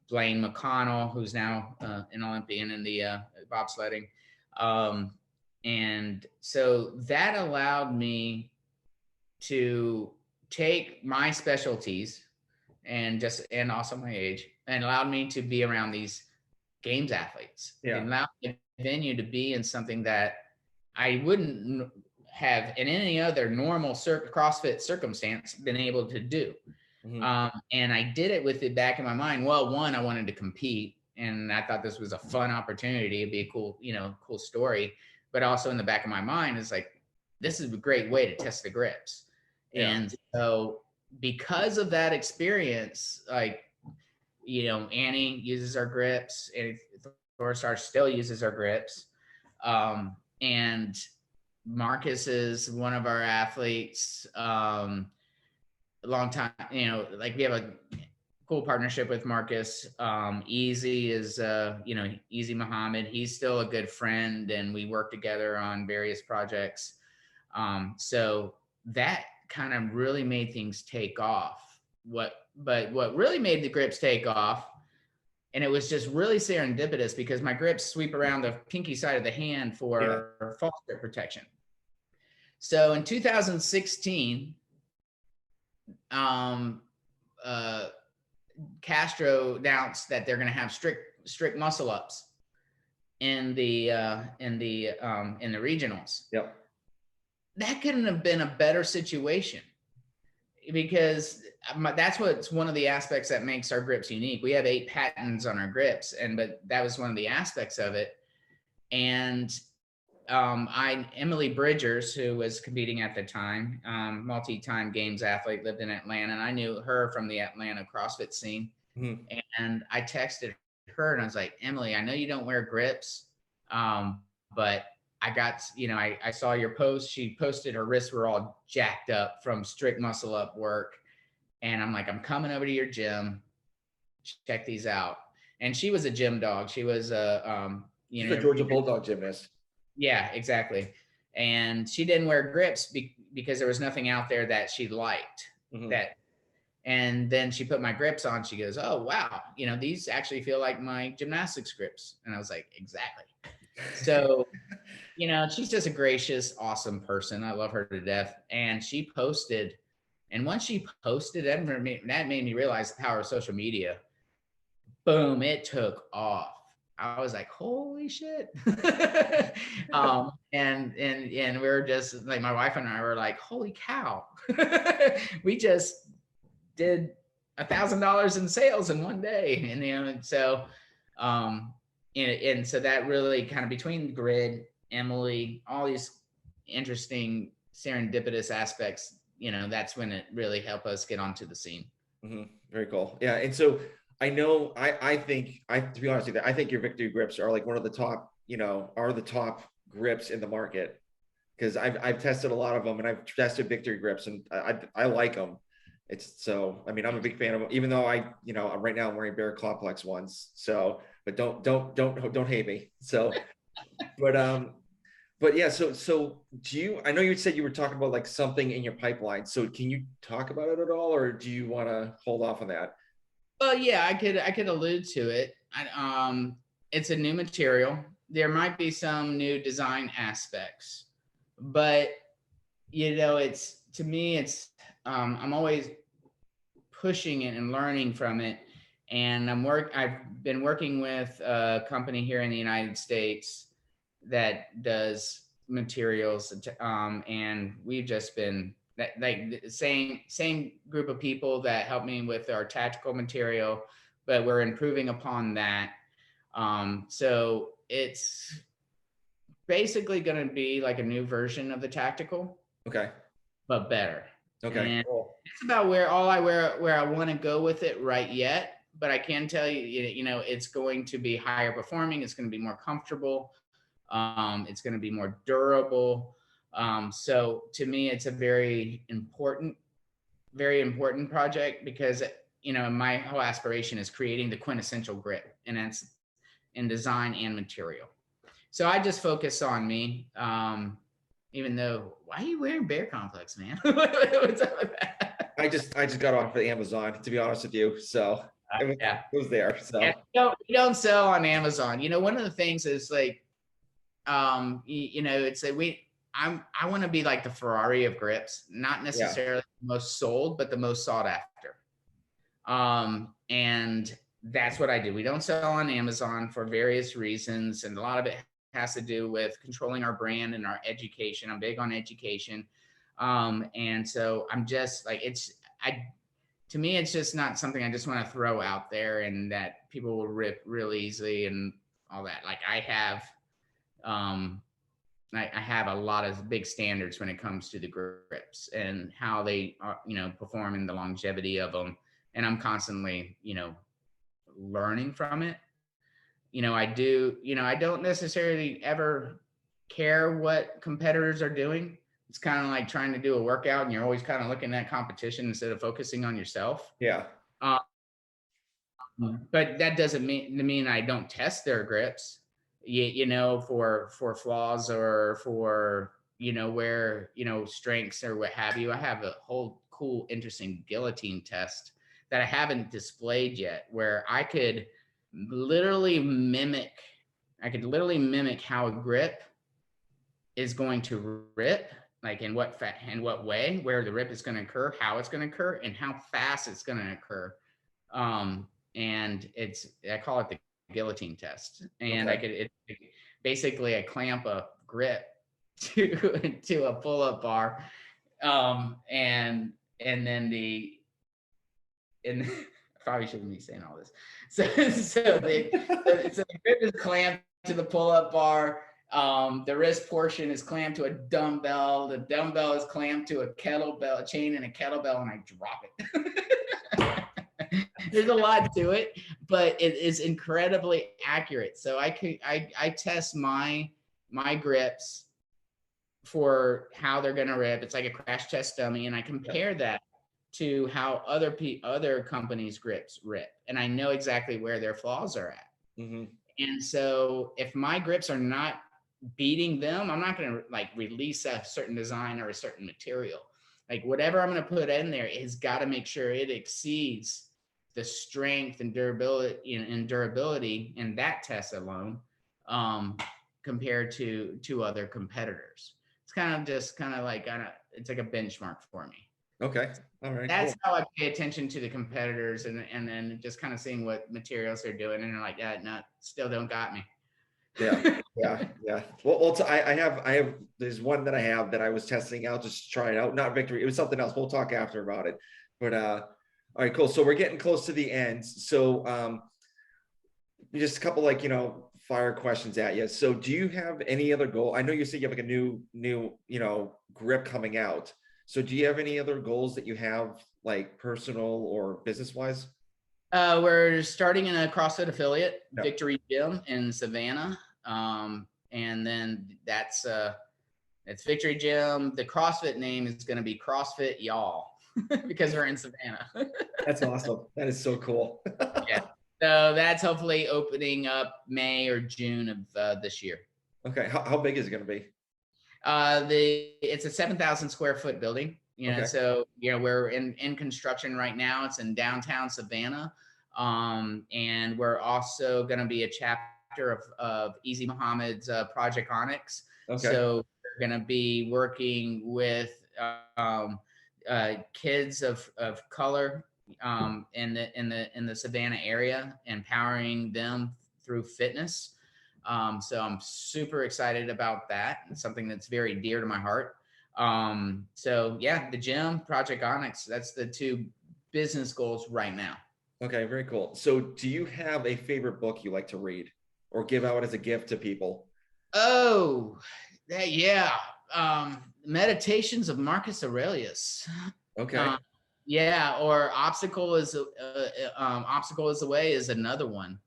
Blaine McConnell, who's now an Olympian in the bobsledding. And so that allowed me to take my specialties and also my age, and allowed me to be around these games athletes. Yeah. It allowed the venue to be in something that I wouldn't have in any other normal CrossFit circumstance been able to do. And I did it with the back of my mind. Well, one, I wanted to compete, and I thought this was a fun opportunity. It'd be a cool, cool story. But also in the back of my mind is like, this is a great way to test the grips. Yeah. And so because of that experience, like, Annie uses our grips, and Thorstar still uses our grips. And Marcus is one of our athletes. A long time, like we have a cool partnership with Marcus. Easy is, Easy Muhammad. He's still a good friend, and we work together on various projects. So that kind of really made things take off. What really made the grips take off, and it was just really serendipitous because my grips sweep around the pinky side of the hand for false grip protection. So in 2016, Castro announced that they're going to have strict muscle ups in the regionals. Yep. That couldn't have been a better situation, because that's what's one of the aspects that makes our grips unique. We have 8 patents on our grips, but that was one of the aspects of it. And Emily Bridgers, who was competing at the time, multi-time games athlete, lived in Atlanta, and I knew her from the Atlanta CrossFit scene. And I texted her and I was like, Emily, I know you don't wear grips, but I got, I saw your post. She posted her wrists were all jacked up from strict muscle up work. And I'm like, I'm coming over to your gym. Check these out. And she was a gym dog. She was She's a Georgia Bulldog gymnast. Yeah, exactly. And she didn't wear grips because there was nothing out there that she liked. And then she put my grips on. She goes, oh, wow. These actually feel like my gymnastics grips. And I was like, exactly. So, she's just a gracious, awesome person. I love her to death. And she posted, and once she posted, that made me realize the power of social media. Boom, it took off. I was like, holy shit. And we were just like, my wife and I were like, holy cow. We just did $1,000 in sales in one day. And, so, and so that really kind of between Grid, Emily, all these interesting serendipitous aspects, that's when it really helped us get onto the scene. Very cool. Yeah. And so I know, I think, to be honest with you, I think your Victory grips are like one of the top, are the top grips in the market, because I've tested a lot of them, and I've tested Victory grips, and I like them. I'm a big fan of them, even though right now I'm wearing Bear Clawplex ones. So, but don't hate me. So, but yeah, so I know you said you were talking about like something in your pipeline. So can you talk about it at all, or do you want to hold off on that? Well, yeah, I could allude to it. It's a new material. There might be some new design aspects, but it's, to me, it's I'm always pushing it and learning from it. And I've been working with a company here in the United States that does materials, and we've just been like the same group of people that help me with our tactical material, but we're improving upon that. So it's basically going to be like a new version of the tactical, okay, but better. Okay, and cool. It's about where I want to go with it right yet, but I can tell you, it's going to be higher performing. It's going to be more comfortable. It's going to be more durable. So to me, it's a very important project, because, my whole aspiration is creating the quintessential grip, and that's in design and material. So I just focus on me. Even though, why are you wearing Bear Complex, man? What's up with that? I just got off of Amazon, to be honest with you. So it was there. So we don't sell on Amazon. One of the things is like, it's like I want to be like the Ferrari of grips, not necessarily the most sold, but the most sought after. And that's what I do. We don't sell on Amazon for various reasons, and a lot of it has to do with controlling our brand and our education. I'm big on education. And so I'm just like, to me, it's just not something I just want to throw out there and that people will rip real easily and all that. Like um, I have a lot of big standards when it comes to the grips and how they are, perform and the longevity of them. And I'm constantly, learning from it. I don't necessarily ever care what competitors are doing. It's kind of like trying to do a workout and you're always kind of looking at competition instead of focusing on yourself. Yeah. Um, but that doesn't mean I don't test their grips, for flaws or for, where, strengths or what have you. I have a whole cool, interesting guillotine test that I haven't displayed yet, where I could literally mimic how a grip is going to rip, like in what way, where the rip is going to occur, how it's going to occur, and how fast it's going to occur. And I call it the guillotine test. And Okay. basically I clamp a grip to a pull-up bar. And then I probably shouldn't be saying all this. So the grip is clamped to the pull-up bar. The wrist portion is clamped to a dumbbell. The dumbbell is clamped to a kettlebell, a chain and a kettlebell, and I drop it. There's a lot to it, but it is incredibly accurate. So I test my grips for how they're going to rip. It's like a crash test dummy, and I compare that to how other companies' grips rip, and I know exactly where their flaws are at. Mm-hmm. And so if my grips are not beating them, I'm not going to like release a certain design or a certain material. Like whatever I'm going to put in there has got to make sure it exceeds the strength and durability in that test alone, compared to other competitors. It's it's like a benchmark for me. Okay. All right. That's Cool. how I pay attention to the competitors, and then just kind of seeing what materials they're doing, and they're like, yeah, no, still don't got me. Yeah. Yeah. Yeah. Well, I have, there's one that I have that I was testing out, just trying out, not victory. It was something else. We'll talk after about it. But, all right, cool. So we're getting close to the end. So, just a couple fire questions at you. So do you have any other goal? I know you said you have like a new grip coming out. So do you have any other goals that you have, like personal or business wise? We're starting in a CrossFit affiliate, No. Victory Gym in Savannah. And then it's Victory Gym. The CrossFit name is going to be CrossFit Y'all because we're in Savannah. That's awesome. That is so cool. Yeah. So that's hopefully opening up May or June of this year. Okay. How big is it going to be? It's a 7,000 square foot building. Okay. So we're in construction right now. It's in downtown Savannah, and we're also going to be a chapter of Easy Muhammad's Project Onyx. Okay. So we're going to be working with kids of color in the Savannah area, empowering them through fitness. So I'm super excited about that. It's something that's very dear to my heart. So yeah, the gym, Project Onyx, that's the two business goals right now. Okay, very cool. So do you have a favorite book you like to read or give out as a gift to people? Oh, yeah. Meditations of Marcus Aurelius. Okay. Yeah, or Obstacle is the Way is another one.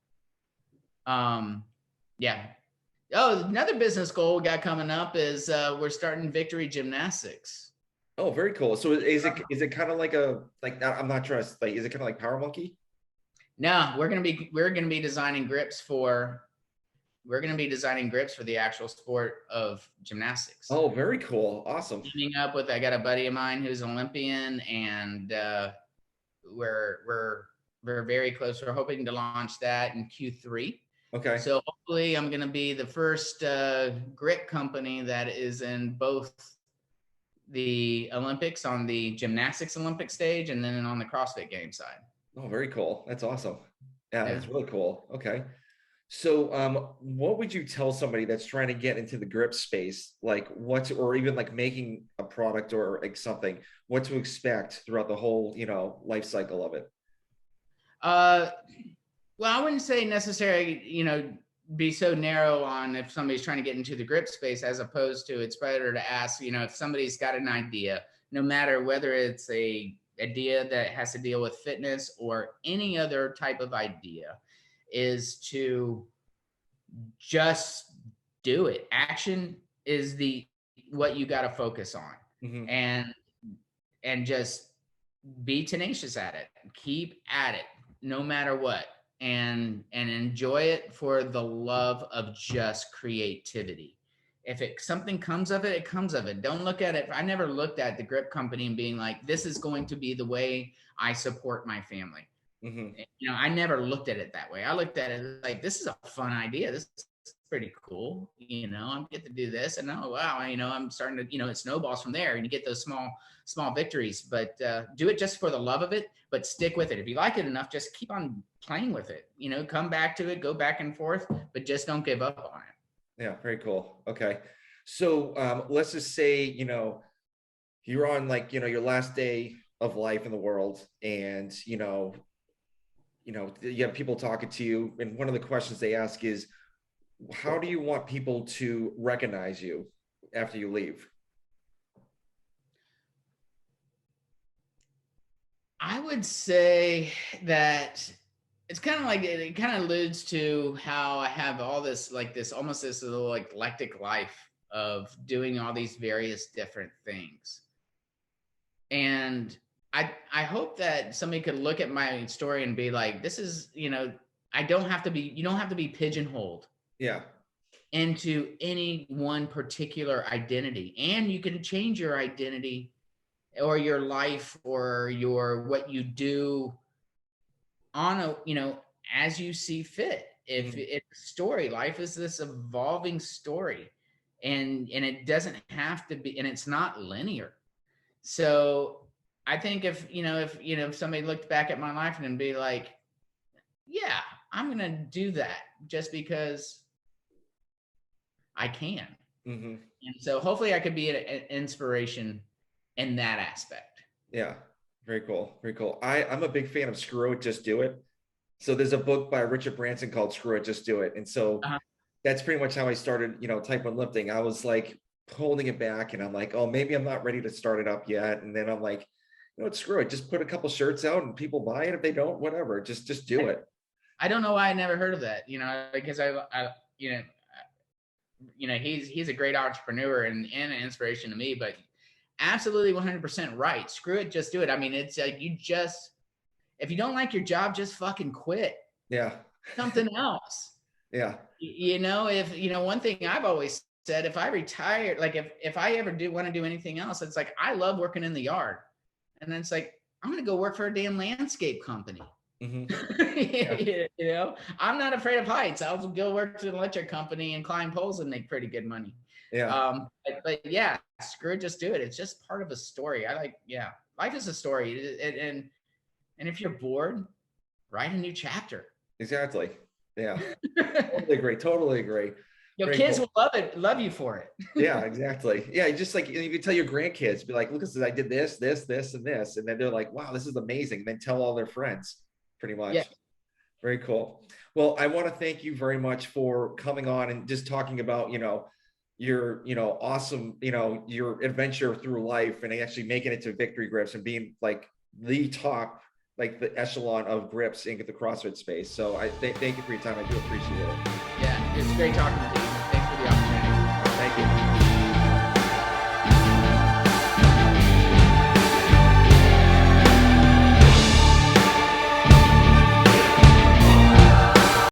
Yeah. Oh, another business goal we got coming up is we're starting Victory Gymnastics. Oh, very cool. So is it kind of like I'm not sure. Is it kind of like Power Monkey? No, we're gonna be designing grips for the actual sport of gymnastics. Oh, very cool. Awesome. Teaming up with, I got a buddy of mine who's an Olympian, and we're very close. We're hoping to launch that in Q3. Okay. So hopefully I'm going to be the first grip company that is in both the Olympics, on the gymnastics Olympic stage, and then on the CrossFit game side. Oh, very cool. That's awesome. Yeah, Yeah. that's really cool. Okay. So, what would you tell somebody that's trying to get into the grip space, like what, or even like making a product or like something, what to expect throughout the whole, life cycle of it? Uh, well, I wouldn't say necessarily, be so narrow on if somebody's trying to get into the grip space, as opposed to it's better to ask, if somebody's got an idea, no matter whether it's a idea that has to deal with fitness or any other type of idea, is to just do it. Action is the what you got to focus on, Hmm. and just be tenacious at it. Keep at it no matter what, and enjoy it for the love of just creativity. If something comes of it, it comes of it. Don't look at it. I never looked at the grip company and being like, this is going to be the way I support my family. Hmm. I never looked at it that way. I looked at it like, this is a fun idea. This is pretty cool. I get to do this, and oh wow, I'm starting to, it snowballs from there, and you get those small victories. But do it just for the love of it, but stick with it. If you like it enough, just keep on playing with it. Come back to it, go back and forth, but just don't give up on it. Yeah, very cool. Okay. So, let's just say, you're on like, your last day of life in the world, and, you have people talking to you, and one of the questions they ask is, how do you want people to recognize you after you leave? I would say that it's kind of like it kind of alludes to how I have all this, like this almost this little eclectic life of doing all these various different things. And I hope that somebody could look at my story and be like, this is, I don't have to be, you don't have to be pigeonholed Yeah. into any one particular identity. And you can change your identity or your life or your what you do on a, as you see fit. If Mhm. it's a story, life is this evolving story. And it doesn't have to be, and it's not linear. So I think if somebody looked back at my life and be like, yeah, I'm gonna do that just because I can. Mhm. And so hopefully I could be an inspiration in that aspect. Yeah. Very cool. Very cool. I'm a big fan of Screw It, Just Do It. So there's a book by Richard Branson called Screw It, Just Do It. And so Uh-huh. that's pretty much how I started, type one lifting. I was like holding it back, and I'm like, oh, maybe I'm not ready to start it up yet. And then I'm like, what, screw it. Just put a couple shirts out and people buy it. If they don't, whatever. Just do it. I don't know why I never heard of that, because he's a great entrepreneur and an inspiration to me, but absolutely 100% right. Screw it, just do it. I mean, it's like if you don't like your job, just fucking quit. Yeah. Something else. Yeah. If one thing I've always said, if I retire, like if I ever do want to do anything else, it's like I love working in the yard. And then it's like, I'm gonna go work for a damn landscape company. Hmm. I'm not afraid of heights. I'll go work for an electric company and climb poles and make pretty good money. Yeah. But yeah, screw it, just do it. It's just part of a story. Yeah, life is a story. And if you're bored, write a new chapter. Exactly. Yeah. Totally agree. Totally agree. Your Very kids cool. will love you for it. Yeah, exactly. Yeah, just like you can tell your grandkids, be like, look, I did this, this, this, and this. And then they're like, wow, this is amazing. And then tell all their friends, pretty Yeah. much. Very cool. Well, I want to thank you very much for coming on and just talking about, your, awesome, your adventure through life, and actually making it to Victory Grips and being like the top, like the echelon of grips in the CrossFit space. So I thank you for your time. I do appreciate it. Yeah, it's great talking to you.